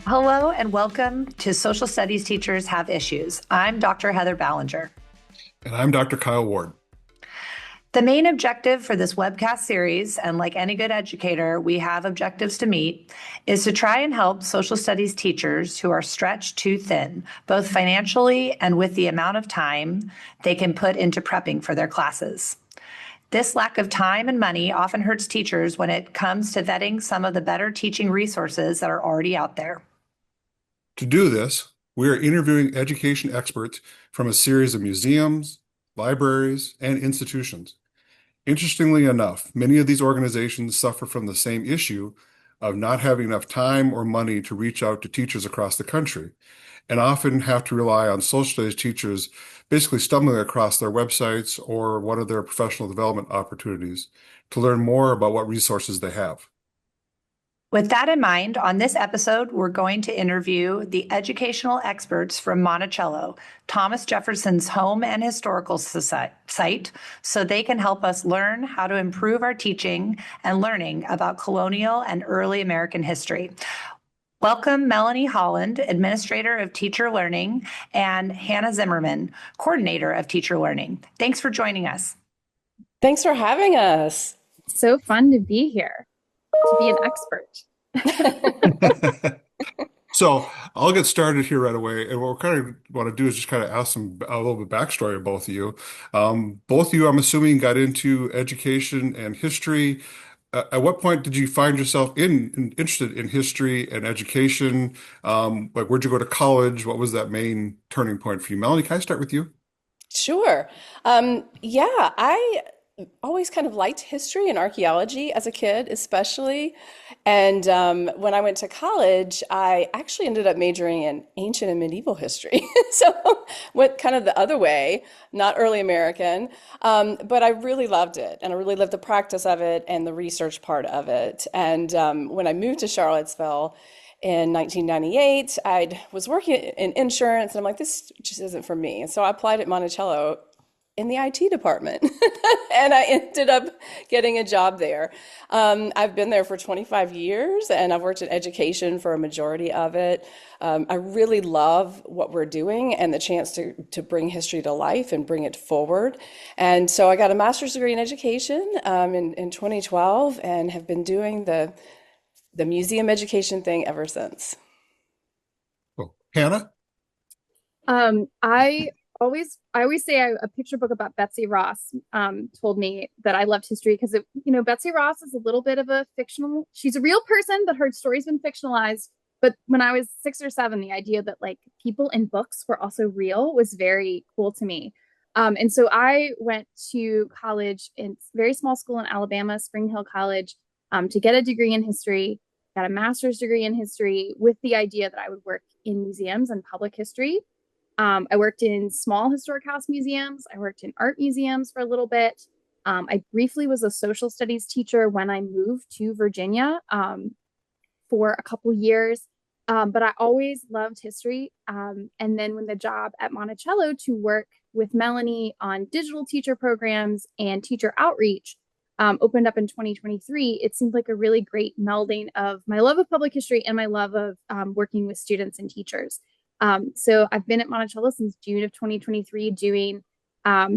Hello and welcome to Social Studies Teachers Have Issues. I'm Dr. Heather Ballinger. And I'm Dr. Kyle Ward. The main objective for this webcast series, and like any good educator, we have objectives to meet, is to try and help social studies teachers who are stretched too thin, both financially and with the amount of time they can put into prepping for their classes. This lack of time and money often hurts teachers when it comes to vetting some of the better teaching resources that are already out there. To do this, we are interviewing education experts from a series of museums, libraries, and institutions. Interestingly enough, many of these organizations suffer from the same issue of not having enough time or money to reach out to teachers across the country, and often have to rely on social studies teachers basically stumbling across their websites or one of their professional development opportunities to learn more about what resources they have. With that in mind, on this episode, we're going to interview the educational experts from Monticello, Thomas Jefferson's home and historical site, so they can help us learn how to improve our teaching and learning about colonial and early American history. Welcome, Melanie Holland, Administrator of Teacher Learning, and Hannah Zimmerman, Coordinator of Teacher Learning. Thanks for joining us. Thanks for having us. So fun to be here, to be an expert. So I'll get started here right away. And what we kind of want to do is just kind of ask a little bit backstory of both of you. Both of you, I'm assuming, got into education and history. At what point did you find yourself interested in history and education? Like, where'd you go to college? What was that main turning point for you? Melanie, can I start with you? Sure. I always kind of liked history and archaeology as a kid, especially. And when I went to college, I actually ended up majoring in ancient and medieval history. So went kind of the other way, not early American. But I really loved it. And I really loved the practice of it and the research part of it. And when I moved to Charlottesville in 1998, I was working in insurance. And I'm like, this just isn't for me. And so I applied at Monticello in the IT department. And I ended up getting a job there. I've been there for 25 years and I've worked in education for a majority of it. I really love what we're doing and the chance to bring history to life and bring it forward. And so I got a master's degree in education in 2012 and have been doing the museum education thing ever since. Oh, Hannah? I always say a picture book about Betsy Ross told me that I loved history because Betsy Ross is a little bit of a fictional. She's a real person, but her story's been fictionalized. But when I was 6 or 7, the idea that like people in books were also real was very cool to me. And so I went to college in a very small school in Alabama, Spring Hill College, to get a degree in history. Got a master's degree in history with the idea that I would work in museums and public history. I worked in small historic house museums. I worked in art museums for a little bit. I briefly was a social studies teacher when I moved to Virginia for a couple years. But I always loved history. And then when the job at Monticello to work with Melanie on digital teacher programs and teacher outreach opened up in 2023, it seemed like a really great melding of my love of public history and my love of working with students and teachers. So I've been at Monticello since June of 2023 doing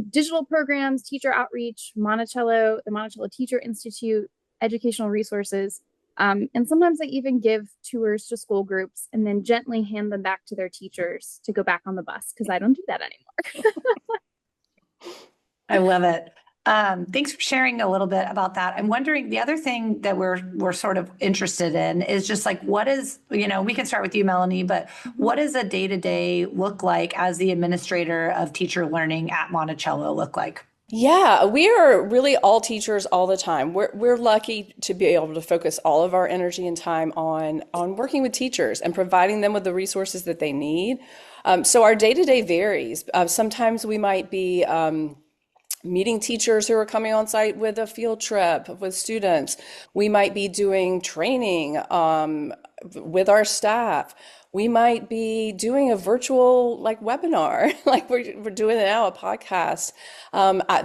digital programs, teacher outreach, the Monticello Teacher Institute, educational resources. And sometimes I even give tours to school groups and then gently hand them back to their teachers to go back on the bus because I don't do that anymore. I love it. Thanks for sharing a little bit about that. I'm wondering, the other thing that we're sort of interested in is just like, what is, we can start with you, Melanie, but what does a day-to-day look like as the administrator of teacher learning at Monticello look like? Yeah, we are really all teachers all the time. We're lucky to be able to focus all of our energy and time on working with teachers and providing them with the resources that they need. So our day-to-day varies. Sometimes we might be meeting teachers who are coming on site with a field trip with students. We might be doing training with our staff. We might be doing a virtual like webinar, like we're doing now, a podcast.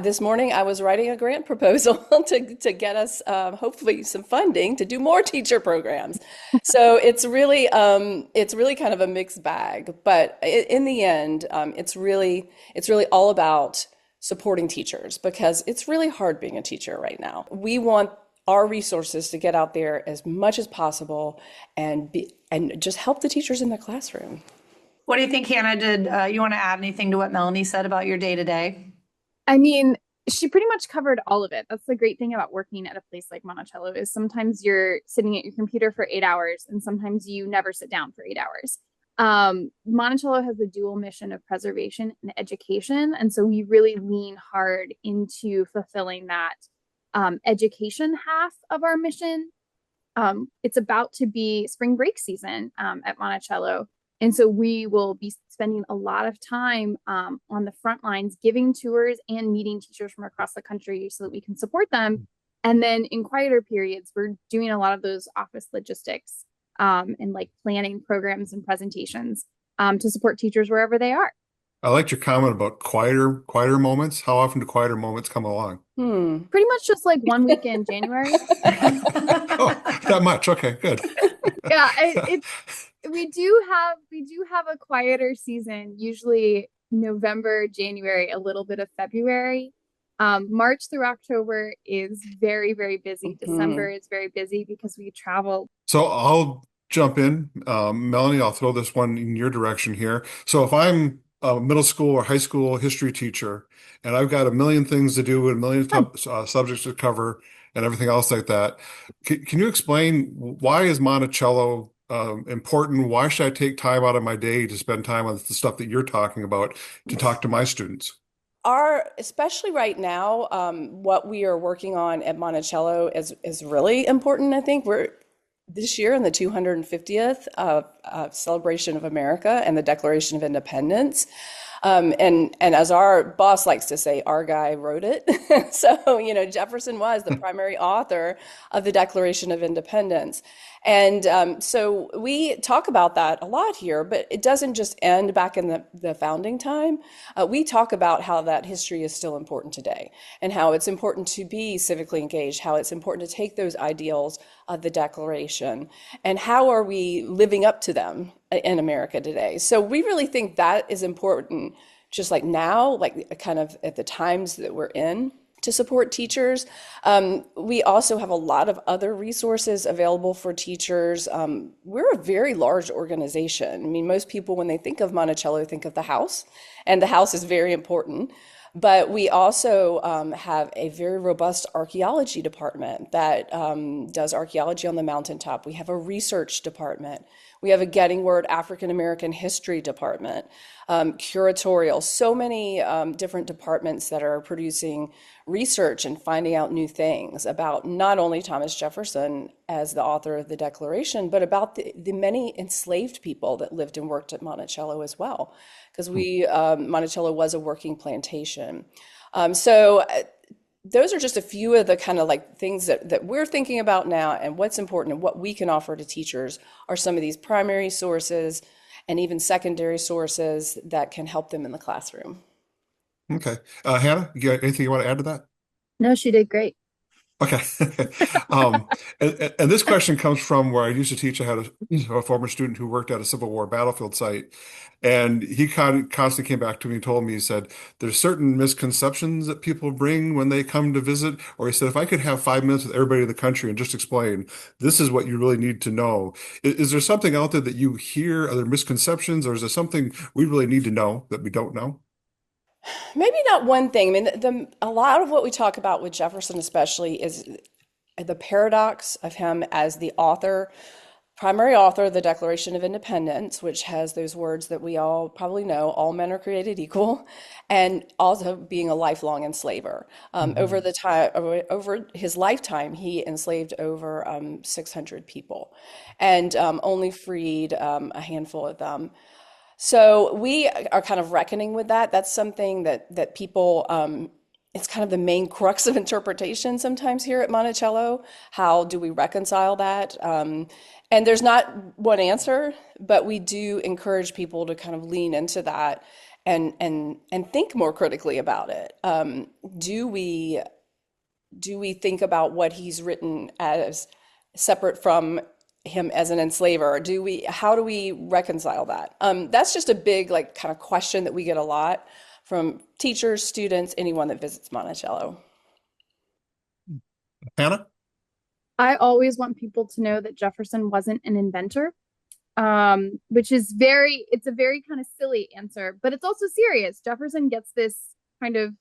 This morning I was writing a grant proposal to get us hopefully some funding to do more teacher programs. So it's really kind of a mixed bag. But in the end, it's really all about supporting teachers because it's really hard being a teacher right now. We want our resources to get out there as much as possible and just help the teachers in the classroom. What do you think, Hannah? Did you want to add anything to what Melanie said about your day to day? I mean, she pretty much covered all of it. That's the great thing about working at a place like Monticello is sometimes you're sitting at your computer for 8 hours and sometimes you never sit down for 8 hours. Monticello has the dual mission of preservation and education. And so we really lean hard into fulfilling that education half of our mission. It's about to be spring break season at Monticello. And so we will be spending a lot of time on the front lines, giving tours and meeting teachers from across the country so that we can support them. And then in quieter periods, we're doing a lot of those office logistics and like planning programs and presentations to support teachers wherever they are. I liked your comment about quieter moments. How often do quieter moments come along? Pretty much just like 1 week in January. Oh, not much. Okay, good. Yeah, we do have a quieter season, usually November, January, a little bit of February. March through October is very, very busy. December is very busy because we travel. So I'll jump in. Melanie, I'll throw this one in your direction here. So if I'm a middle school or high school history teacher and I've got a million things to do and a million subjects to cover and everything else like that, can you explain why is Monticello important? Why should I take time out of my day to spend time on the stuff that you're talking about to talk to my students? Especially right now, what we are working on at Monticello is really important. I think we're this year in the 250th celebration of America and the Declaration of Independence. And as our boss likes to say, our guy wrote it. So, Jefferson was the primary author of the Declaration of Independence. And so we talk about that a lot here, but it doesn't just end back in the founding time. We talk about how that history is still important today and how it's important to be civically engaged, how it's important to take those ideals of the Declaration and how are we living up to them in America today. So we really think that is important, just like now, like kind of at the times that we're in, to support teachers. We also have a lot of other resources available for teachers. We're a very large organization. I mean, most people, when they think of Monticello, think of the house, and the house is very important. But we also have a very robust archaeology department that does archaeology on the mountaintop. We have a research department. We have a Getting Word African American History department, curatorial, so many different departments that are producing research and finding out new things about not only Thomas Jefferson as the author of the Declaration, but about the many enslaved people that lived and worked at Monticello as well, because Monticello was a working plantation. So those are just a few of the kind of like things that we're thinking about now, and what's important and what we can offer to teachers are some of these primary sources and even secondary sources that can help them in the classroom. Okay. Hannah, you got anything you want to add to that? No, she did great. Okay. And this question comes from where I used to teach. I had a former student who worked at a Civil War battlefield site, and he constantly came back to me and told me, he said, there's certain misconceptions that people bring when they come to visit. Or he said, if I could have 5 minutes with everybody in the country and just explain, this is what you really need to know. Is there something out there that you hear? Are there misconceptions, or is there something we really need to know that we don't know? Maybe not one thing. I mean, a lot of what we talk about with Jefferson especially is the paradox of him as the primary author of the Declaration of Independence, which has those words that we all probably know, all men are created equal, and also being a lifelong enslaver. Over his lifetime, he enslaved over 600 people and only freed a handful of them. So we are kind of reckoning with that. That's something that people it's kind of the main crux of interpretation sometimes here at Monticello. How do we reconcile that? And there's not one answer, but we do encourage people to kind of lean into that and think more critically about it. Do we think about what he's written as separate from him as an enslaver? How do we reconcile that? That's just a big, like, kind of question that we get a lot from teachers, students, anyone that visits Monticello. Hannah? I always want people to know that Jefferson wasn't an inventor, which is it's a very kind of silly answer, but it's also serious. Jefferson gets this kind of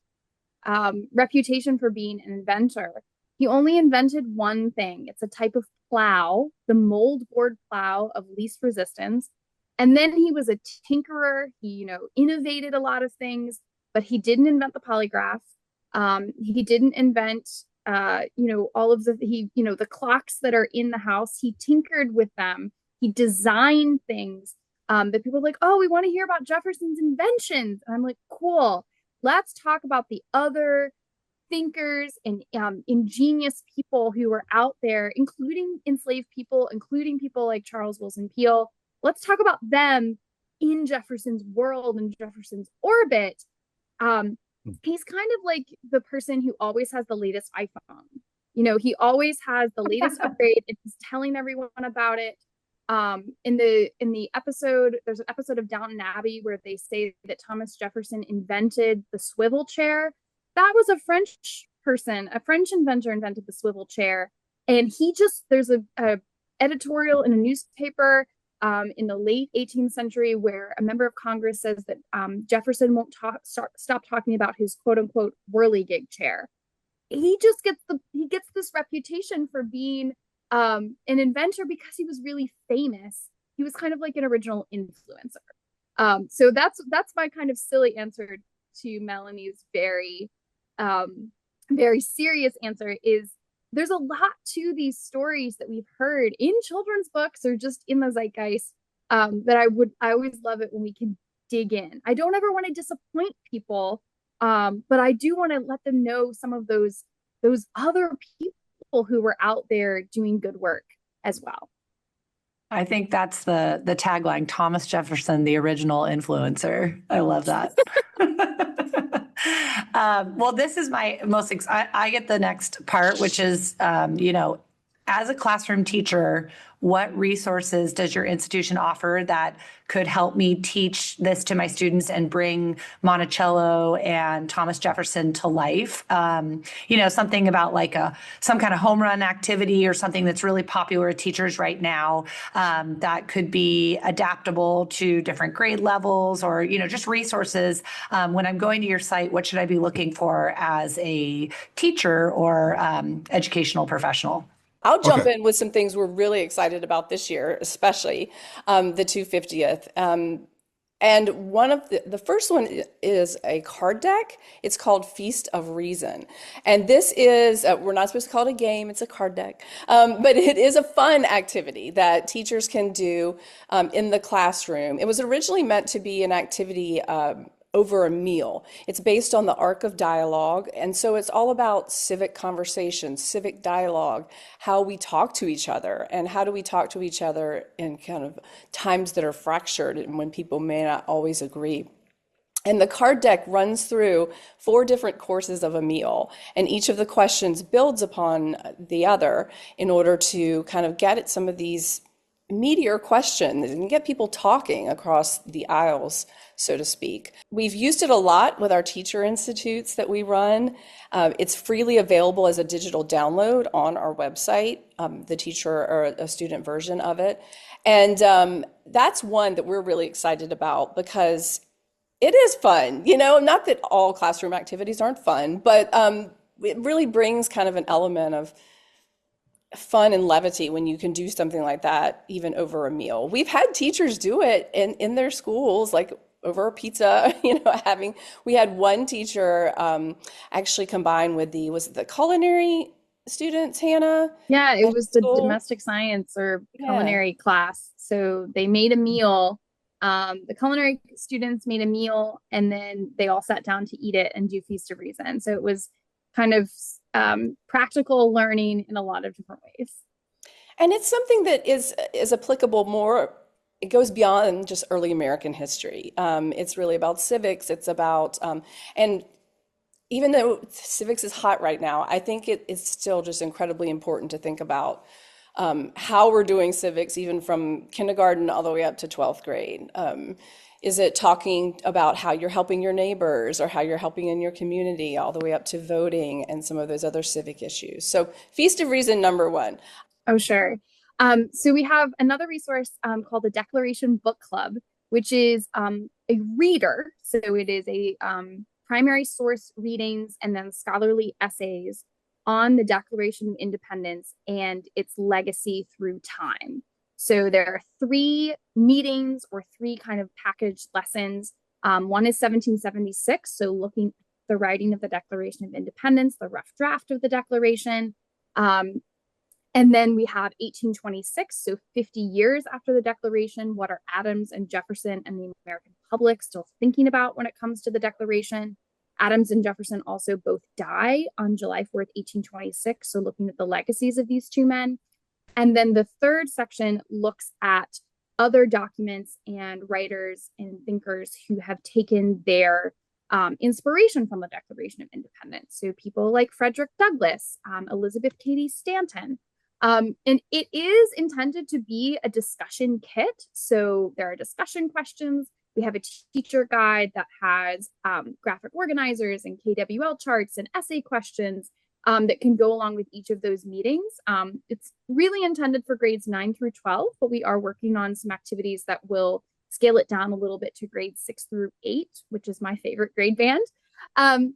reputation for being an inventor. He only invented one thing. It's a type of plow, the moldboard plow of least resistance. And then he was a tinkerer. He, innovated a lot of things, but he didn't invent the polygraph. He didn't invent, all of the clocks that are in the house. He tinkered with them. He designed things that people are like, oh, we want to hear about Jefferson's inventions. And I'm like, cool. Let's talk about the other thinkers and ingenious people who were out there, including enslaved people, including people like Charles Wilson Peel. Let's talk about them in Jefferson's world and Jefferson's orbit. He's kind of like the person who always has the latest iPhone. He always has the latest upgrade and he's telling everyone about it. In the episode, there's an episode of Downton Abbey where they say that Thomas Jefferson invented the swivel chair. That was a French inventor invented the swivel chair. And there's a editorial in a newspaper in the late 18th century where a member of Congress says that Jefferson won't stop talking about his quote unquote whirligig chair. He gets this reputation for being an inventor because he was really famous. He was kind of like an original influencer. So that's my kind of silly answer to Melanie's very, very serious answer. Is there's a lot to these stories that we've heard in children's books or just in the zeitgeist that I always love it when we can dig in. I don't ever want to disappoint people, but I do want to let them know some of those other people who were out there doing good work as well. I think that's the tagline, Thomas Jefferson, the original influencer. I love that. Well, this is my most, I get the next part, which is, as a classroom teacher, what resources does your institution offer that could help me teach this to my students and bring Monticello and Thomas Jefferson to life? Something about like some kind of home run activity or something that's really popular with teachers right now that could be adaptable to different grade levels or, just resources. When I'm going to your site, what should I be looking for as a teacher or educational professional? I'll jump in with some things we're really excited about this year, especially the 250th. And one of the first one is a card deck. It's called Feast of Reason. And this is, we're not supposed to call it a game, it's a card deck. But it is a fun activity that teachers can do in the classroom. It was originally meant to be an activity over a meal. It's based on the arc of dialogue. And so it's all about civic conversation, civic dialogue, how we talk to each other, and how do we talk to each other in kind of times that are fractured and when people may not always agree. And the card deck runs through 4 different courses of a meal, and each of the questions builds upon the other in order to kind of get at some of these meatier questions and get people talking across the aisles, so to speak. We've used it a lot with our teacher institutes that we run. It's freely available as a digital download on our website, the teacher or a student version of it. And that's one that we're really excited about because it is fun. Not that all classroom activities aren't fun, but it really brings kind of an element of fun and levity when you can do something like that, even over a meal. We've had teachers do it in their schools, like over a pizza, we had one teacher actually combine with was it the culinary students, Hannah? Yeah, it was the domestic science or culinary class. So they made a meal The culinary students made a meal, and then they all sat down to eat it and do Feast of Reason. So it was kind of practical learning in a lot of different ways. And it's something that is applicable more. It goes beyond just early American history. It's really about civics. It's about and even though civics is hot right now, I think it's still just incredibly important to think about how we're doing civics, even from kindergarten all the way up to 12th grade. Is it talking about how you're helping your neighbors or how you're helping in your community, all the way up to voting and some of those other civic issues? So, Feast of Reason #1. Oh, sure. So we have another resource called the Declaration Book Club, which is a reader. So it is a primary source readings and then scholarly essays on the Declaration of Independence and its legacy through time. So there are 3 meetings or 3 kind of packaged lessons. One is 1776, so looking at the writing of the Declaration of Independence, the rough draft of the Declaration. And then we have 1826, so 50 years after the Declaration. What are Adams and Jefferson and the American public still thinking about when it comes to the Declaration? Adams and Jefferson also both die on July 4th, 1826, so looking at the legacies of these 2 men. And then the third section looks at other documents and writers and thinkers who have taken their inspiration from the Declaration of Independence. So people like Frederick Douglass, Elizabeth Cady Stanton. And it is intended to be a discussion kit. So there are discussion questions. We have a teacher guide that has graphic organizers and KWL charts and essay questions that can go along with each of those meetings. It's really intended for grades 9 through 12, but we are working on some activities that will scale it down a little bit to grades 6 through 8, which is my favorite grade band. And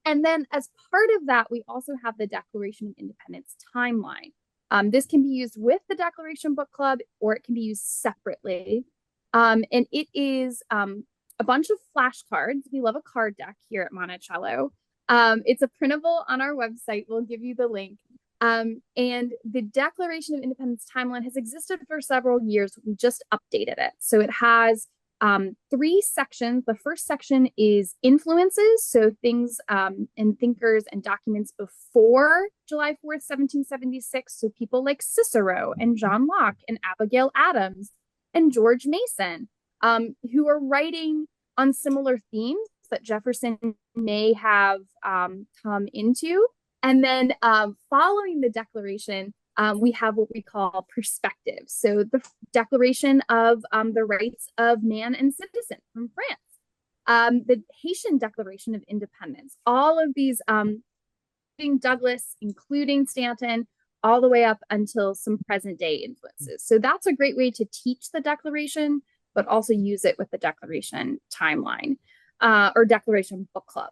then as part of that, we also have the Declaration of Independence timeline. This can be used with the Declaration Book Club, or it can be used separately. And it is a bunch of flashcards. We love a card deck here at Monticello. It's a printable on our website. We'll give you the link. And the Declaration of Independence timeline has existed for several years. We just updated it. So it has 3 sections. The first section is influences, so things and thinkers and documents before July 4th, 1776. So people like Cicero and John Locke and Abigail Adams and George Mason, who are writing on similar themes that Jefferson may have come into. And then following the Declaration, we have what we call perspectives. So the Declaration of the Rights of Man and Citizen from France, the Haitian Declaration of Independence, all of these, including Douglas, including Stanton, all the way up until some present day influences. So that's a great way to teach the Declaration, but also use it with the Declaration timeline or Declaration Book Club.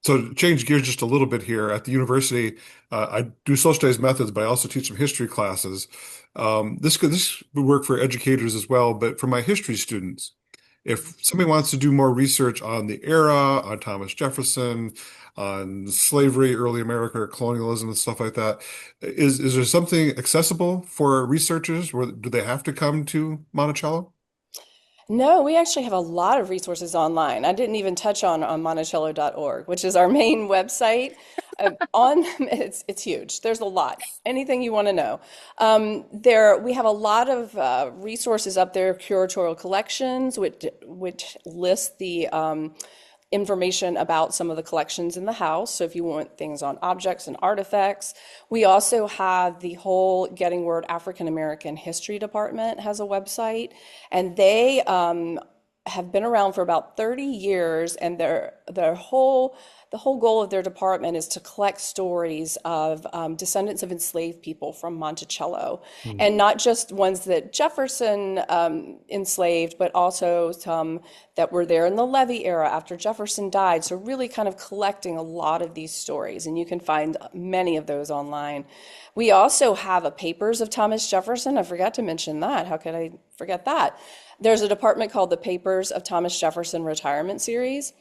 So to change gears just a little bit here, at the university, I do social studies methods, but I also teach some history classes. This would work for educators as well, but for my history students, if somebody wants to do more research on the era, on Thomas Jefferson, on slavery, early America, colonialism, and stuff like that, is there something accessible for researchers? Do they have to come to Monticello? No, we actually have a lot of resources online. I didn't even touch on monticello.org, which is our main website. It's huge. There's a lot. Anything you want to know. We have a lot of resources up there, curatorial collections, which list the information about some of the collections in the house. So if you want things on objects and artifacts, we also have the whole Getting Word African American History Department has a website, and they have been around for about 30 years, and the whole goal of their department is to collect stories of descendants of enslaved people from Monticello, and not just ones that Jefferson enslaved, but also some that were there in the Levy era after Jefferson died. So really kind of collecting a lot of these stories, and you can find many of those online. We also have a Papers of Thomas Jefferson. I forgot to mention that. How could I forget that? There's a department called the Papers of Thomas Jefferson Retirement Series.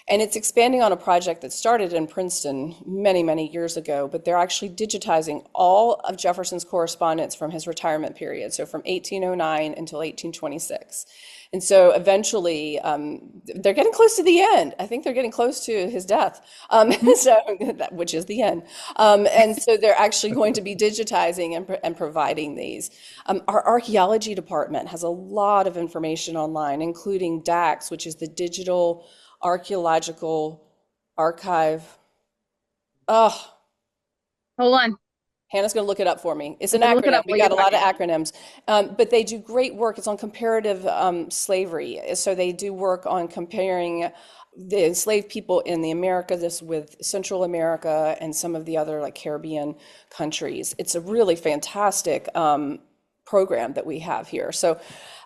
And it's expanding on a project that started in Princeton many, many years ago, but they're actually digitizing all of Jefferson's correspondence from his retirement period, so from 1809 until 1826. And so eventually, they're getting close to the end. I think they're getting close to his death, which is the end. And so they're actually going to be digitizing and providing these. Our archaeology department has a lot of information online, including DAX, which is the Digital Archaeological Archive. Oh, Hold on. Hannah's going to look it up for me. It's an I'm gonna look it acronym. up We while got a you're lot of talking. acronyms, but they do great work. It's on comparative slavery. So they do work on comparing the enslaved people in the Americas with Central America and some of the other like Caribbean countries. It's a really fantastic program that we have here. So,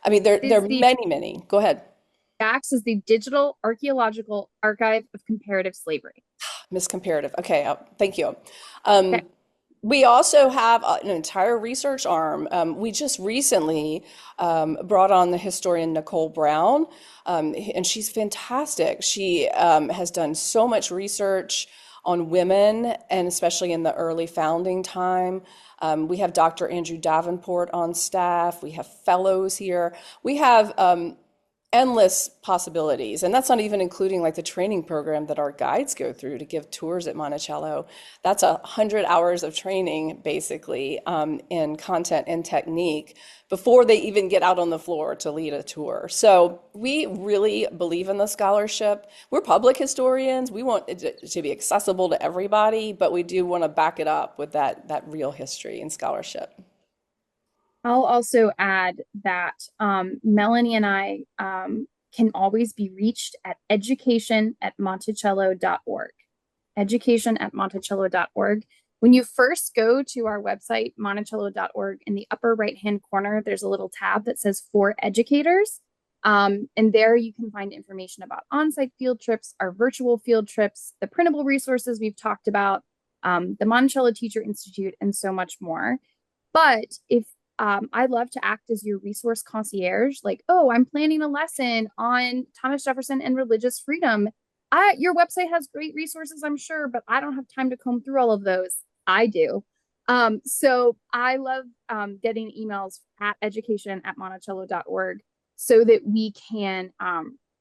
I mean, there Is are the many, many. Go ahead. DAX is the Digital Archaeological Archive of Comparative Slavery. Miss Comparative. Okay, thank you. Okay. We also have an entire research arm. We just recently brought on the historian Nicole Brown, and she's fantastic. She has done so much research on women, and especially in the early founding time. We have Dr. Andrew Davenport on staff. We have fellows here. We have endless possibilities. And that's not even including like the training program that our guides go through to give tours at Monticello. That's 100 hours of training basically in content and technique before they even get out on the floor to lead a tour. So we really believe in the scholarship. We're public historians. We want it to be accessible to everybody, but we do want to back it up with that real history and scholarship. I'll also add that Melanie and I can always be reached at education@monticello.org. Education@monticello.org. When you first go to our website, monticello.org, in the upper right-hand corner, there's a little tab that says For Educators. And there you can find information about on-site field trips, our virtual field trips, the printable resources we've talked about, the Monticello Teacher Institute, and so much more. But if I love to act as your resource concierge. Like, oh, I'm planning a lesson on Thomas Jefferson and religious freedom. Your website has great resources, I'm sure, but I don't have time to comb through all of those. I do. So I love getting emails at education@monticello.org so that we can,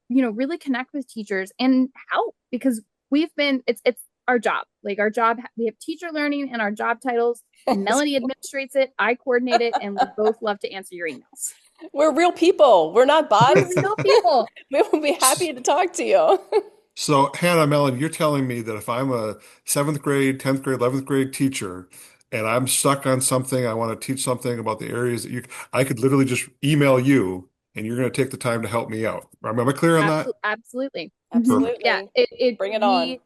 really connect with teachers and help, because it's our job. Like our job, we have teacher learning and our job titles. Melanie administrates it, I coordinate it, and we both love to answer your emails. We're real people. We're not We're bots. real people. We will be happy to talk to you. So, Hannah, Melanie, you're telling me that if I'm a seventh grade, 10th grade, 11th grade teacher and I'm stuck on something, I want to teach something about the areas I could literally just email you and you're going to take the time to help me out. Am I clear on that? Absolutely. Absolutely. Yeah. Bring it on.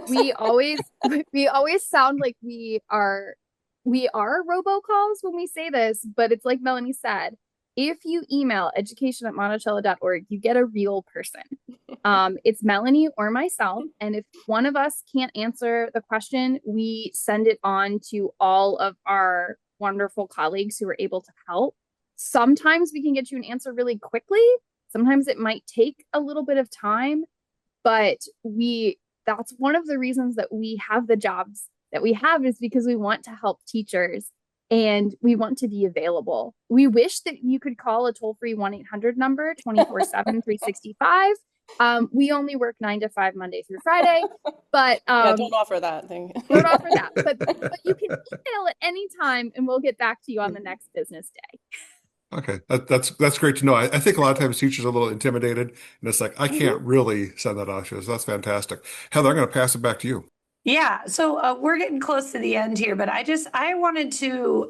We always sound like we are robocalls when we say this, but it's like Melanie said, if you email education@monticello.org, you get a real person. It's Melanie or myself, and if one of us can't answer the question, we send it on to all of our wonderful colleagues who are able to help. Sometimes we can get you an answer really quickly. Sometimes it might take a little bit of time, but that's one of the reasons that we have the jobs that we have, is because we want to help teachers and we want to be available. We wish that you could call a toll-free 1-800 number 24/7, 365. We only work 9 to 5 Monday through Friday, but yeah, don't offer that thing. Don't offer that. But you can email at any time and we'll get back to you on the next business day. Okay, that's great to know. I think a lot of times teachers are a little intimidated, and it's like I can't really send that off to you. So that's fantastic. Heather, I'm going to pass it back to you. Yeah, so we're getting close to the end here, but I wanted to,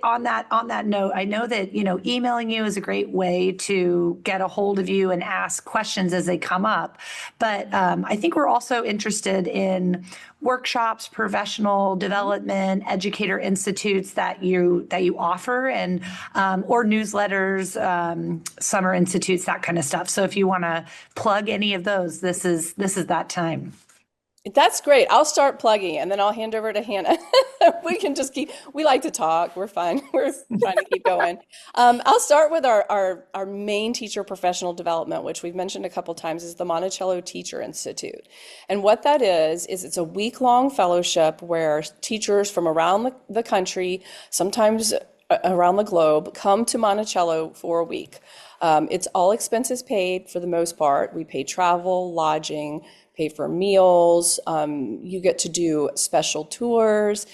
on that note, I know that, emailing you is a great way to get a hold of you and ask questions as they come up. But I think we're also interested in workshops, professional development, educator institutes that you offer, and or newsletters, summer institutes, that kind of stuff. So if you want to plug any of those, this is that time. That's great. I'll start plugging and then I'll hand over to Hannah. We can just we like to talk. We're fine. We're trying to keep going. I'll start with our main teacher professional development, which we've mentioned a couple times, is the Monticello Teacher Institute. And what that is it's a week-long fellowship where teachers from around the country, sometimes around the globe, come to Monticello for a week. It's all expenses paid for the most part. We pay travel, lodging, pay for meals. You get to do special tours.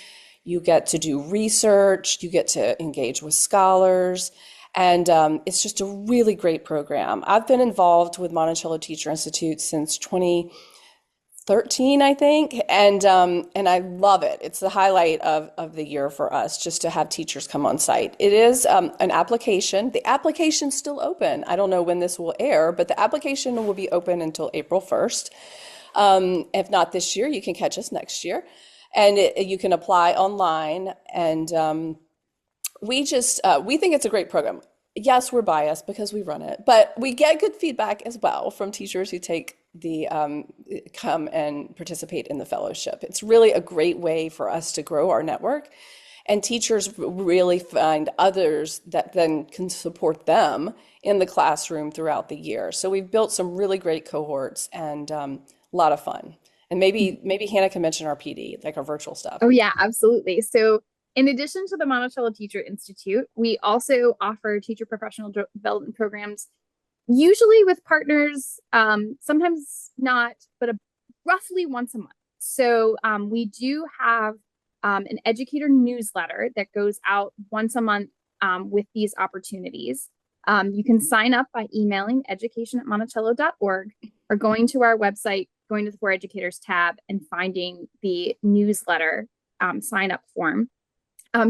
You get to do research. You get to engage with scholars. And it's just a really great program. I've been involved with Monticello Teacher Institute since 2013, I think, and I love it. It's the highlight of the year for us, just to have teachers come on site. It is an application. The application's still open. I don't know when this will air, but the application will be open until April 1st. If not this year, you can catch us next year, and you can apply online. And we think it's a great program. Yes, we're biased because we run it, but we get good feedback as well from teachers who come and participate in the fellowship. It's really a great way for us to grow our network, and teachers really find others that then can support them in the classroom throughout the year. So we've built some really great cohorts, and a lot of fun. And maybe Hannah can mention our PD, like our virtual stuff. Oh yeah, absolutely. So in addition to the Monticello Teacher Institute, we also offer teacher professional development programs, usually with partners, sometimes not, but roughly once a month. So we do have an educator newsletter that goes out once a month with these opportunities. You can sign up by emailing education@monticello.org or going to our website, going to the For Educators tab, and finding the newsletter sign up form.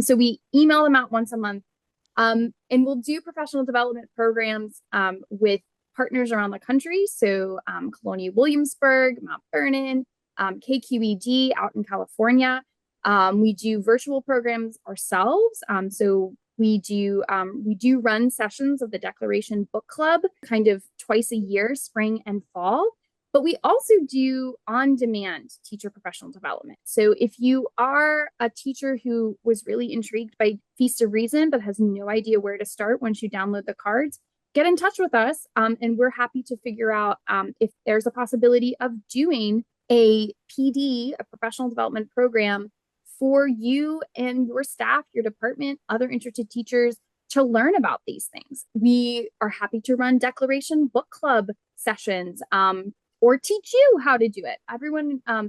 So we email them out once a month, and we'll do professional development programs with partners around the country. So Colonial Williamsburg, Mount Vernon, KQED out in California. We do virtual programs ourselves. So we do run sessions of the Declaration Book Club kind of twice a year, spring and fall. But we also do on-demand teacher professional development. So if you are a teacher who was really intrigued by Feast of Reason but has no idea where to start once you download the cards, get in touch with us, and we're happy to figure out if there's a possibility of doing a PD, a professional development program, for you and your staff, your department, other interested teachers to learn about these things. We are happy to run Declaration Book Club sessions, or teach you how to do it.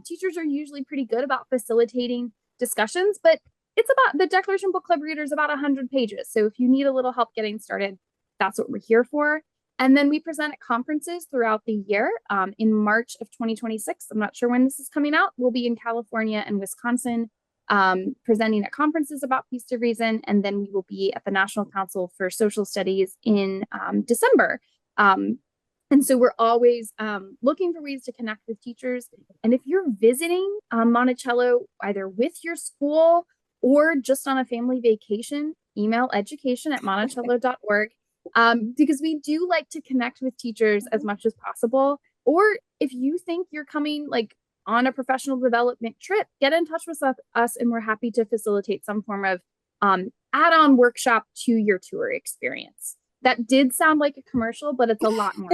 Teachers are usually pretty good about facilitating discussions, but the Declaration Book Club reader is about 100 pages. So if you need a little help getting started, that's what we're here for. And then we present at conferences throughout the year. In March of 2026, I'm not sure when this is coming out, we'll be in California and Wisconsin presenting at conferences about Feast of Reason. And then we will be at the National Council for Social Studies in December. And so we're always looking for ways to connect with teachers. And if you're visiting Monticello, either with your school or just on a family vacation, email education@monticello.org, because we do like to connect with teachers as much as possible. Or if you think you're coming on a professional development trip, get in touch with us, and we're happy to facilitate some form of add-on workshop to your tour experience. That did sound like a commercial, but it's a lot more.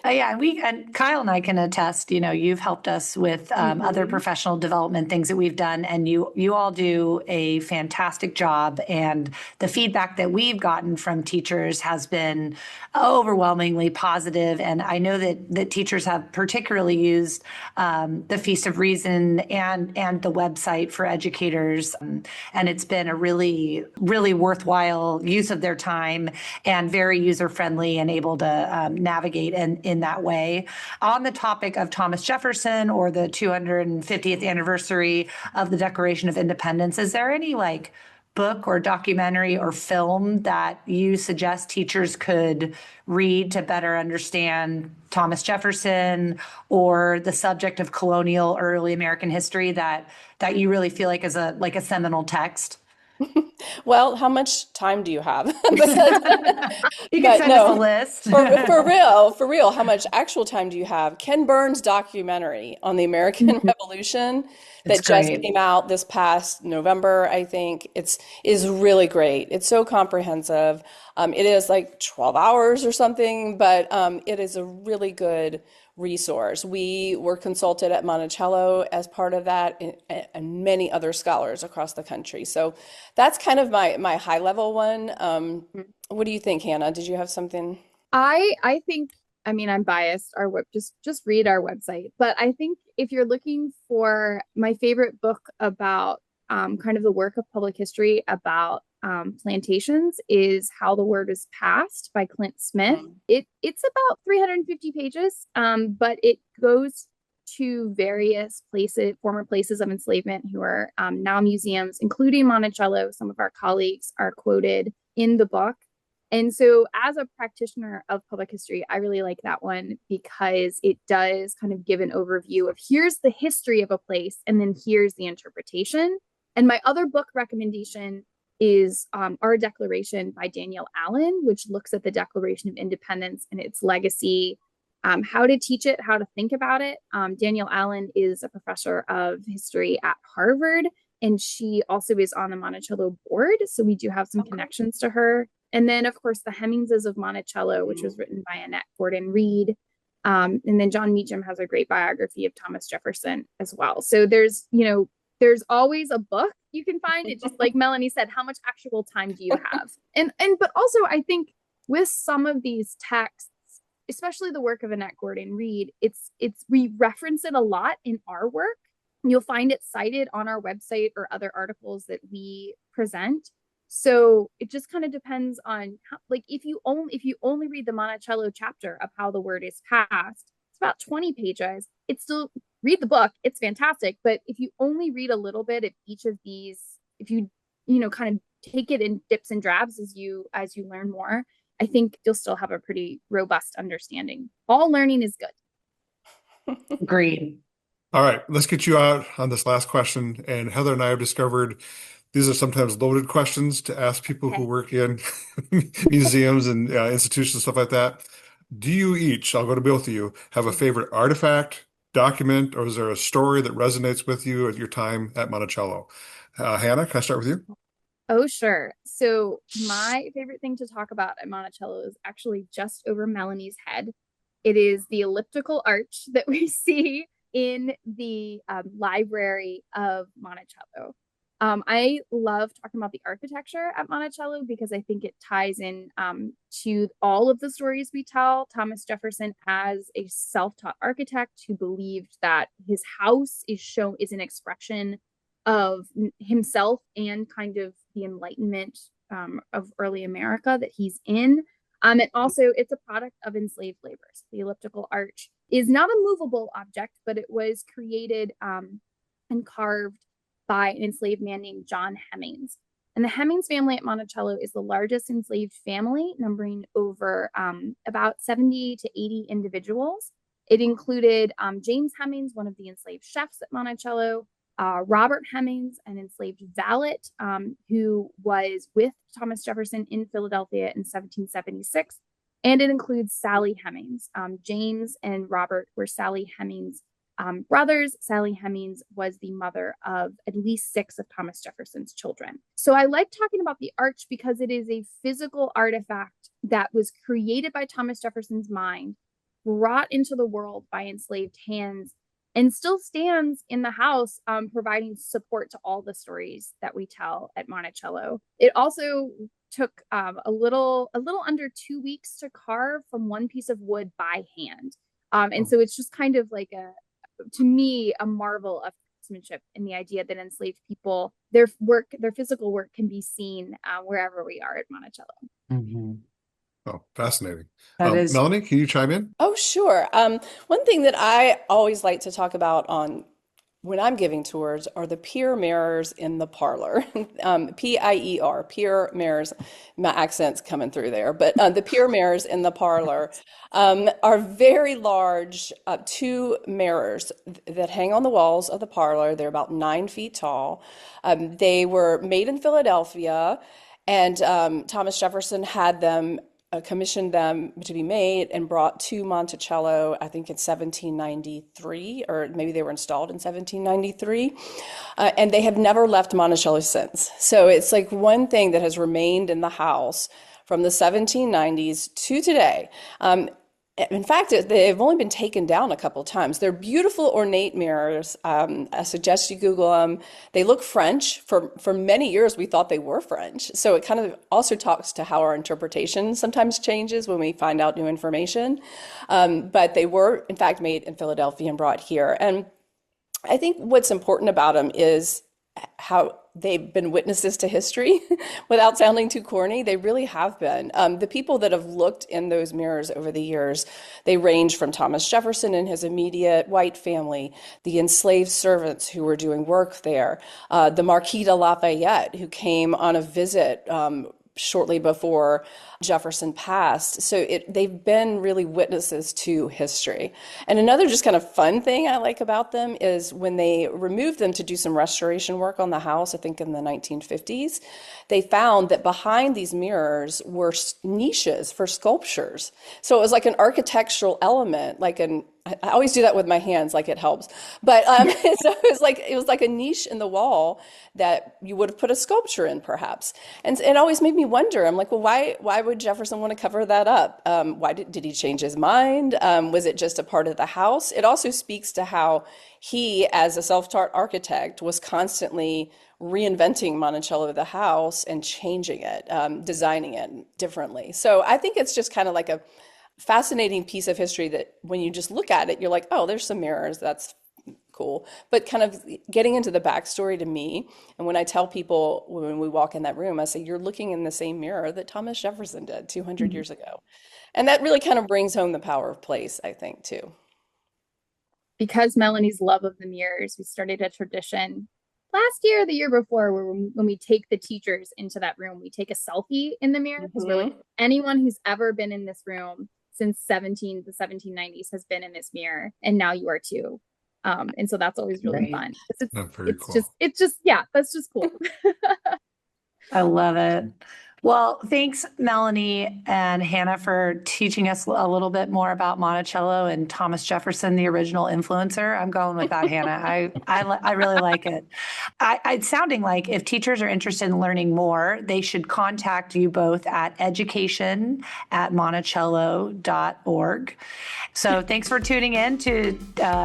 Yeah, and Kyle and I can attest, you've helped us with other professional development things that we've done, and you all do a fantastic job. And the feedback that we've gotten from teachers has been overwhelmingly positive. And I know that teachers have particularly used the Feast of Reason and the website for educators. And it's been a really, really worthwhile use of their time and very user-friendly and able to navigate in that way. On the topic of Thomas Jefferson or the 250th anniversary of the Declaration of Independence, is there any book or documentary or film that you suggest teachers could read to better understand Thomas Jefferson or the subject of colonial or early American history that you really feel like is a seminal text? Well, how much time do you have? Because, You can but send us a no, list. for real, how much actual time do you have? Ken Burns' documentary on the American Revolution It's that just great. came out this past November, I think, is really great. It's so comprehensive. It is like 12 hours or something, but it is a really good resource. We were consulted at Monticello as part of that, and many other scholars across the country. So that's kind of my high level one. What do you think, Hannah? Did you have something? I think, I mean, I'm biased. Our web just read our website. But I think if you're looking for my favorite book about kind of the work of public history about plantations is How the Word Is Passed by Clint Smith. It's about 350 pages, but it goes to various places, former places of enslavement who are now museums, including Monticello. Some of our colleagues are quoted in the book. And so, as a practitioner of public history, I really like that one because it does kind of give an overview of here's the history of a place, and then here's the interpretation. And my other book recommendation is Our Declaration by Danielle Allen, which looks at the Declaration of Independence and its legacy, how to teach it, how to think about it. Danielle Allen is a professor of history at Harvard, and she also is on the Monticello board. So we do have some connections to her. And then, of course, The Hemmingses of Monticello, which was written by Annette Gordon-Reed. And then John Meacham has a great biography of Thomas Jefferson as well. So there's always a book you can find. It just like Melanie said, how much actual time do you have? But also I think with some of these texts, especially the work of Annette Gordon-Reed, we reference it a lot in our work. You'll find it cited on our website or other articles that we present. So it just kind of depends on how, like if you only read the Monticello chapter of How the Word Is Passed, it's about 20 pages. It's still read the book, it's fantastic. But if you only read a little bit of each of these, if you kind of take it in dips and drabs as you learn more, I think you'll still have a pretty robust understanding. All learning is good. Agreed. All right, let's get you out on this last question. And Heather and I have discovered these are sometimes loaded questions to ask people who work in museums and institutions, stuff like that. Do you each, I'll go to both of you, have a favorite artifact, document, or is there a story that resonates with you at your time at Monticello? Hannah, can I start with you? Oh, sure. So my favorite thing to talk about at Monticello is actually just over Melanie's head. It is the elliptical arch that we see in the library of Monticello. I love talking about the architecture at Monticello because I think it ties in to all of the stories we tell. Thomas Jefferson as a self-taught architect who believed that his house is an expression of himself and kind of the Enlightenment of early America that he's in. And also, it's a product of enslaved laborers. The elliptical arch is not a movable object, but it was created and carved by an enslaved man named John Hemmings. And the Hemmings family at Monticello is the largest enslaved family, numbering over about 70 to 80 individuals. It included James Hemmings, one of the enslaved chefs at Monticello, Robert Hemmings, an enslaved valet who was with Thomas Jefferson in Philadelphia in 1776. And it includes Sally Hemmings. James and Robert were Sally Hemmings' brothers. Sally Hemmings was the mother of at least 6 of Thomas Jefferson's children. So I like talking about the arch because it is a physical artifact that was created by Thomas Jefferson's mind, brought into the world by enslaved hands, and still stands in the house, providing support to all the stories that we tell at Monticello. It also took a little under 2 weeks to carve from one piece of wood by hand. And so it's just kind of like to me, a marvel of craftsmanship in the idea that enslaved people, their physical work can be seen wherever we are at Monticello. Mm-hmm. Oh, fascinating. That is Melanie, can you chime in? Oh, sure. One thing that I always like to talk about on when I'm giving tours are the pier mirrors in the parlor. Pier, pier mirrors. My accent's coming through there, but the pier mirrors in the parlor are very large, two mirrors that hang on the walls of the parlor. They're about 9 feet tall. They were made in Philadelphia, and Thomas Jefferson had them commissioned them to be made and brought to Monticello, I think in 1793, or maybe they were installed in 1793. And they have never left Monticello since. So it's like one thing that has remained in the house from the 1790s to today. In fact, they've only been taken down a couple times. They're beautiful, ornate mirrors. I suggest you Google them. They look French. For many years, we thought they were French. So it kind of also talks to how our interpretation sometimes changes when we find out new information. But they were, in fact, made in Philadelphia and brought here. And I think what's important about them is how they've been witnesses to history without sounding too corny. They really have been. The people that have looked in those mirrors over the years, they range from Thomas Jefferson and his immediate white family, the enslaved servants who were doing work there, the Marquis de Lafayette, who came on a visit shortly before Jefferson passed. So they've been really witnesses to history. And another just kind of fun thing I like about them is when they removed them to do some restoration work on the house, I think in the 1950s, they found that behind these mirrors were niches for sculptures. So it was like an architectural element, I always do that with my hands, like it helps. But so it was like a niche in the wall that you would have put a sculpture in, perhaps. And it always made me wonder. I'm like, well, why would Jefferson want to cover that up? Why did he change his mind? Was it just a part of the house? It also speaks to how he, as a self-taught architect, was constantly reinventing Monticello, the house, and changing it, designing it differently. So I think it's just kind of like a fascinating piece of history that when you just look at it, you're like, oh, there's some mirrors. That's cool. But kind of getting into the backstory to me, and when I tell people when we walk in that room, I say, you're looking in the same mirror that Thomas Jefferson did 200 years ago. And that really kind of brings home the power of place, I think, too. Because Melanie's love of the mirrors, we started a tradition last year, the year before, where when we take the teachers into that room, we take a selfie in the mirror because we're like, anyone who's ever been in this room since the 1790s has been in this mirror, and now you are too. And so that's always really fun. It's just, yeah, that's just cool. I love it. Well, thanks, Melanie and Hannah, for teaching us a little bit more about Monticello and Thomas Jefferson, the original influencer. I'm going with that, Hannah. I really like it. It's sounding like if teachers are interested in learning more, they should contact you both at education@monticello.org. So thanks for tuning in to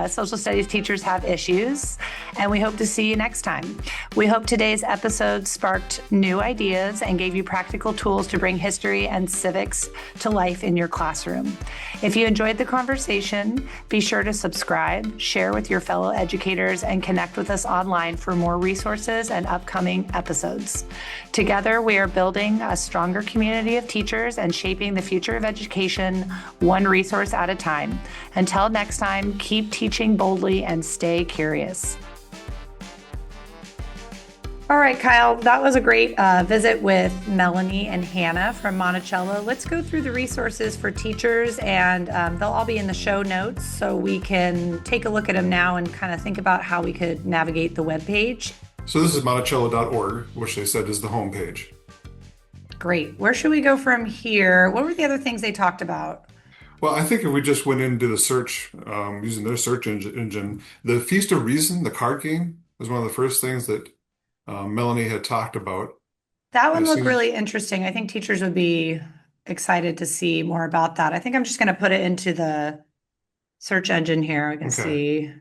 Social Studies Teachers Have Issues, and we hope to see you next time. We hope today's episode sparked new ideas and gave you practical tools to bring history and civics to life in your classroom. If you enjoyed the conversation, be sure to subscribe, share with your fellow educators, and connect with us online for more resources and upcoming episodes. Together, we are building a stronger community of teachers and shaping the future of education, one resource at a time. Until next time, keep teaching boldly and stay curious. All right, Kyle, that was a great visit with Melanie and Hannah from Monticello. Let's go through the resources for teachers, and they'll all be in the show notes, so we can take a look at them now and kind of think about how we could navigate the webpage. So this is monticello.org, which they said is the homepage. Great. Where should we go from here? What were the other things they talked about? Well, I think if we just went into the search using their search engine, the Feast of Reason, the card game, was one of the first things that Melanie had talked about. That one looked really interesting. I think teachers would be excited to see more about that. I think I'm just going to put it into the search engine here. I can see.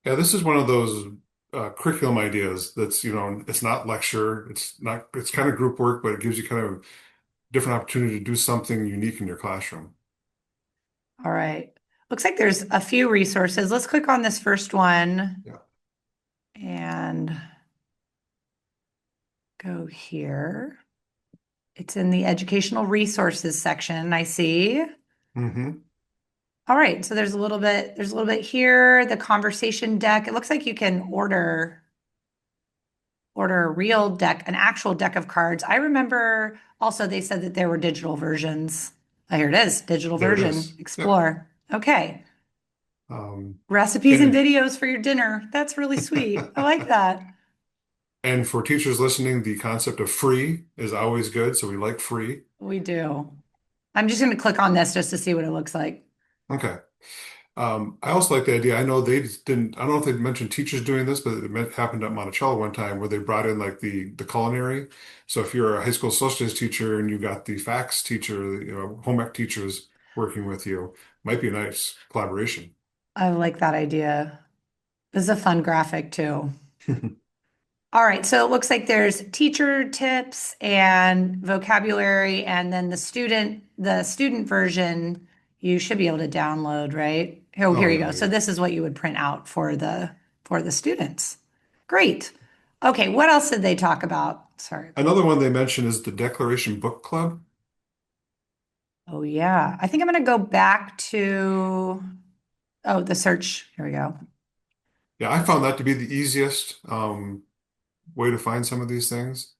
Yeah, this is one of those curriculum ideas that's, it's not lecture, it's kind of group work, but it gives you kind of different opportunity to do something unique in your classroom. All right. Looks like there's a few resources. Let's click on this first one. Yeah. And go here. It's in the educational resources section, I see. Mm-hmm. All right, so there's a little bit here, the conversation deck. It looks like you can order a real deck, an actual deck of cards. I remember also they said that there were digital versions. Oh, here it is, digital There it version, is. Yep. explore. Okay. Um, Recipes and and videos for your dinner. That's really sweet. I like that. and for teachers listening, the concept of free is always good. So we like free. We do. I'm just going to click on this just to see what it looks like. Okay. I also like the idea. I know they didn't. I don't know if they mentioned teachers doing this, but happened at Monticello one time where they brought in like the culinary. So if you're a high school social studies teacher and you got the FACS teacher, home ec teachers working with you, might be a nice collaboration. I like that idea. This is a fun graphic too. All right, so it looks like there's teacher tips and vocabulary, and then the student version you should be able to download, right? Oh, Oh here you yeah, go. So yeah. this is what you would print out for the students. Great. Okay, what else did they talk about? Sorry. Another one they mentioned is the Declaration Book Club. Oh yeah. I think I'm gonna go back to the search. Here we go. Yeah, I found that to be the easiest way to find some of these things.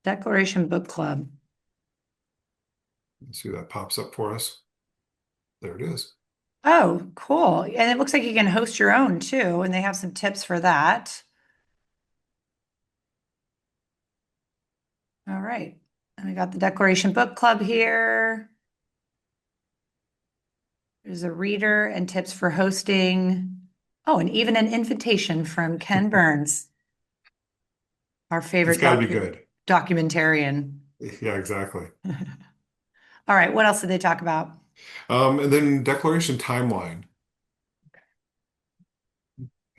Declaration Book Club. Let's see if that pops up for us. There it is. Oh, cool. And it looks like you can host your own too, and they have some tips for that. All right. And we got the Declaration Book Club here. There's a reader and tips for hosting. Oh, and even an invitation from Ken Burns, our It's favorite got to be good. documentarian. Yeah, exactly. All right, what else did they talk about? And then Declaration Timeline.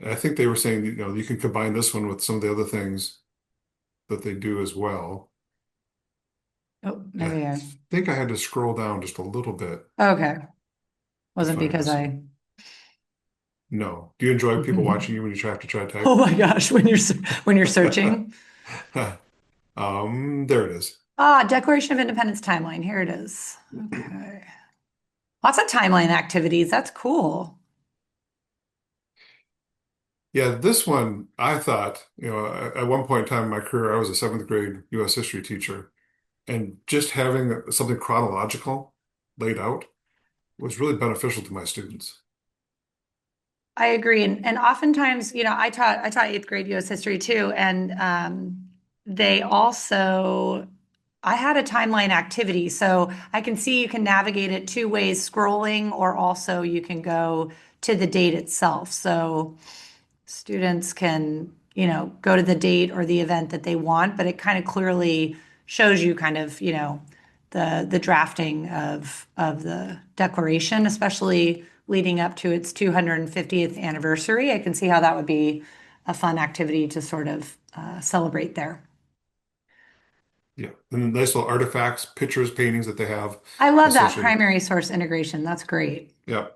I think they were saying, you can combine this one with some of the other things that they do as well. Oh, And I maybe I. think I had to scroll down just a little bit Okay. to Wasn't find because this one. I. No. Do you enjoy people watching you when you have to try to Oh type? my gosh, when you're searching. There it is. Ah, Declaration of Independence timeline. Here it is. Okay. Lots of timeline activities. That's cool. Yeah, this one I thought, at one point in time in my career, I was a seventh grade U.S. history teacher, and just having something chronological laid out was really beneficial to my students. I agree. And oftentimes, I taught eighth grade US history too. And they also I had a timeline activity. So I can see you can navigate it two ways, scrolling, or also you can go to the date itself. So students can, go to the date or the event that they want, but it kind of clearly shows you kind of, the drafting of the declaration, especially leading up to its 250th anniversary. I can see how that would be a fun activity to sort of celebrate there. Yeah, and then nice little artifacts, pictures, paintings that they have I love that associated. primary source integration. That's great. Yeah,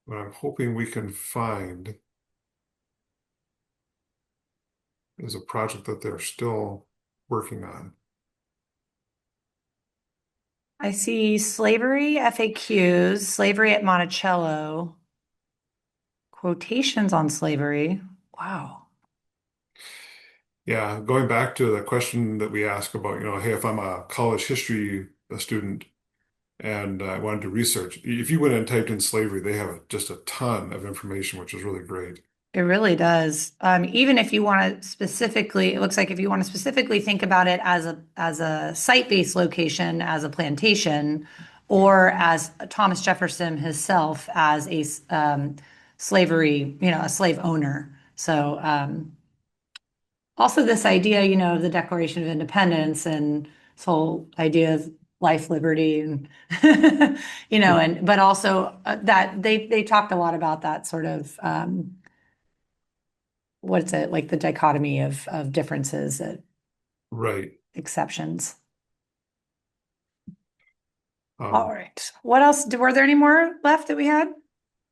what I'm hoping we can find is a project that they're still working on. I see slavery FAQs, slavery at Monticello, quotations on slavery. Wow. Yeah, going back to the question that we asked about, hey, if I'm a college history student and I wanted to research, if you went and typed in slavery, they have just a ton of information, which is really great. It really does. Even if you want to specifically, it looks like if you want to specifically think about it as a site-based location, as a plantation, or as Thomas Jefferson himself as a slavery, a slave owner. So also this idea, of the Declaration of Independence and this whole idea of life, liberty, and and but also that they talked a lot about that sort of. What's it like the dichotomy of differences, Right. exceptions. All Um, right. What else? Were there any more left that we had?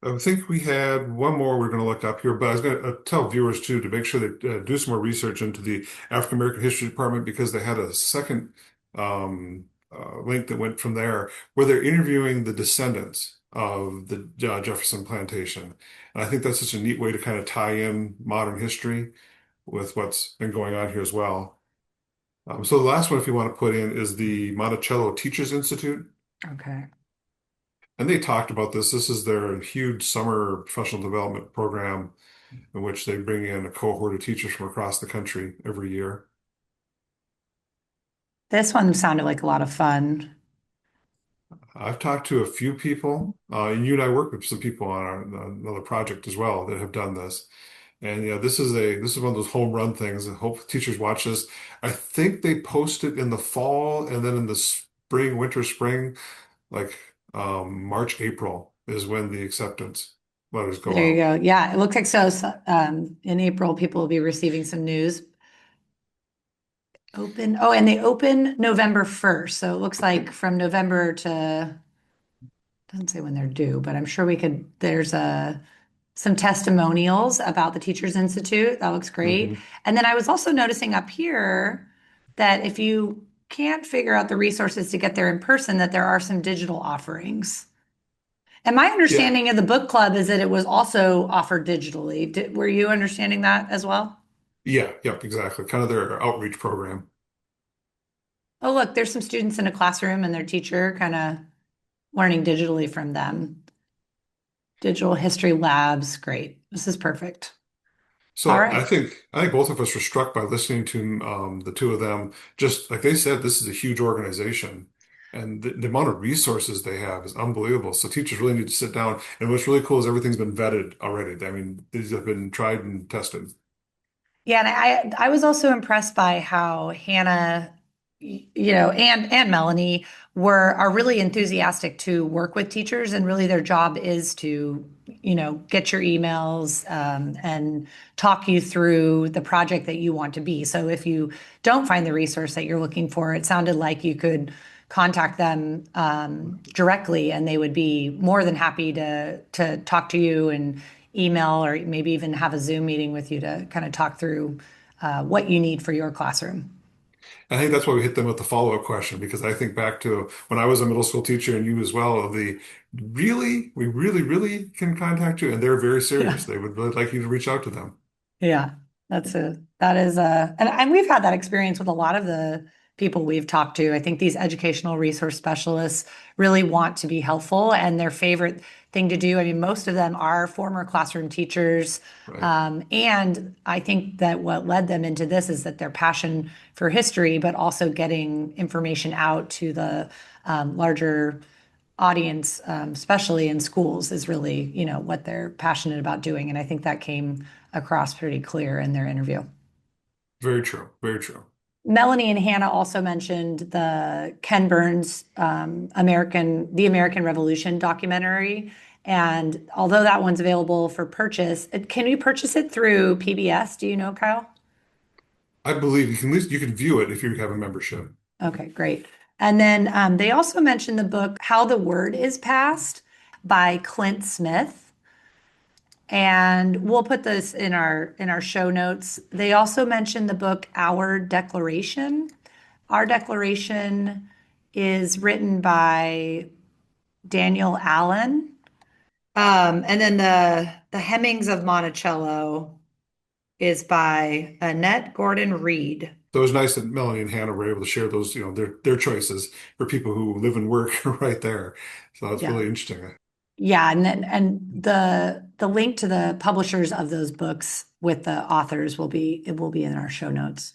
I think we had one more we're going to look up here, but I was going to tell viewers too to make sure they do some more research into the African American History Department because they had a second link that went from there where they're interviewing the descendants of the Jefferson plantation. And I think that's such a neat way to kind of tie in modern history with what's been going on here as well. So the last one, if you want to put in, is the Monticello Teachers Institute. Okay. And they talked about this. This is their huge summer professional development program in which they bring in a cohort of teachers from across the country every year. This one sounded like a lot of fun. I've talked to a few people, and you and I work with some people on another project as well that have done this. And yeah, this is one of those home run things. I hope teachers watch this. I think they post it in the fall and then in the spring, winter, spring, like March, April is when the acceptance letters go There you out. go. Yeah, it looks like in April, people will be receiving some news. And they open November 1st. So it looks like from November to, doesn't say when they're due, but I'm sure there's some testimonials about the Teachers Institute. That looks great. Mhm. And then I was also noticing up here that if you can't figure out the resources to get there in person, that there are some digital offerings. And my Yeah, understanding of the book club is that it was also offered digitally. Were you understanding that as well? yeah, yep, exactly. Kind of their outreach program. Oh, look, there's some students in a classroom and their teacher kind of learning digitally from them. Digital history labs, great. This is perfect. All So I right. think I think both of us were struck by listening to the two of them. Just like they said, this is a huge organization, and the amount of resources they have is unbelievable. So teachers really need to sit down. And what's really cool is everything's been vetted already. I mean, these have been tried and tested. Yeah, and I was also impressed by how Hannah, and Melanie are really enthusiastic to work with teachers, and really their job is to, get your emails and talk you through the project that you want to be. So if you don't find the resource that you're looking for, it sounded like you could contact them directly, and they would be more than happy to talk to you and email or maybe even have a Zoom meeting with you to kind of talk through what you need for your classroom. I think that's why we hit them with the follow-up question because I think back to when I was a middle school teacher and you as well, of the we really, really can contact you, and they're very Yeah. serious. They would really like you to reach out to them. Yeah, that is and we've had that experience with a lot of the people we've talked to. I think these educational resource specialists really want to be helpful, and their favorite thing to do, I mean, most of them are former classroom teachers. Right. And I think that what led them into this is that their passion for history, but also getting information out to the larger audience, especially in schools, is really, what they're passionate about doing. And I think that came across pretty clear in their interview. Very true. Very true. Melanie and Hannah also mentioned the Ken Burns The American Revolution documentary. And although that one's available for purchase, can you purchase it through PBS? Do you know, Kyle? I believe you can at least you can view it if you have a membership. Okay, great. And then they also mentioned the book How the Word is Passed by Clint Smith. And we'll put this in our show notes. They also mentioned the book Our Declaration. Our Declaration is written by Danielle Allen. And then the Hemmings of Monticello is by Annette Gordon Reed. So it was nice that Melanie and Hannah were able to share those, their choices for people who live and work right there. So that's Yeah. really interesting. Yeah, and the link to the publishers of those books with the authors will be in our show notes.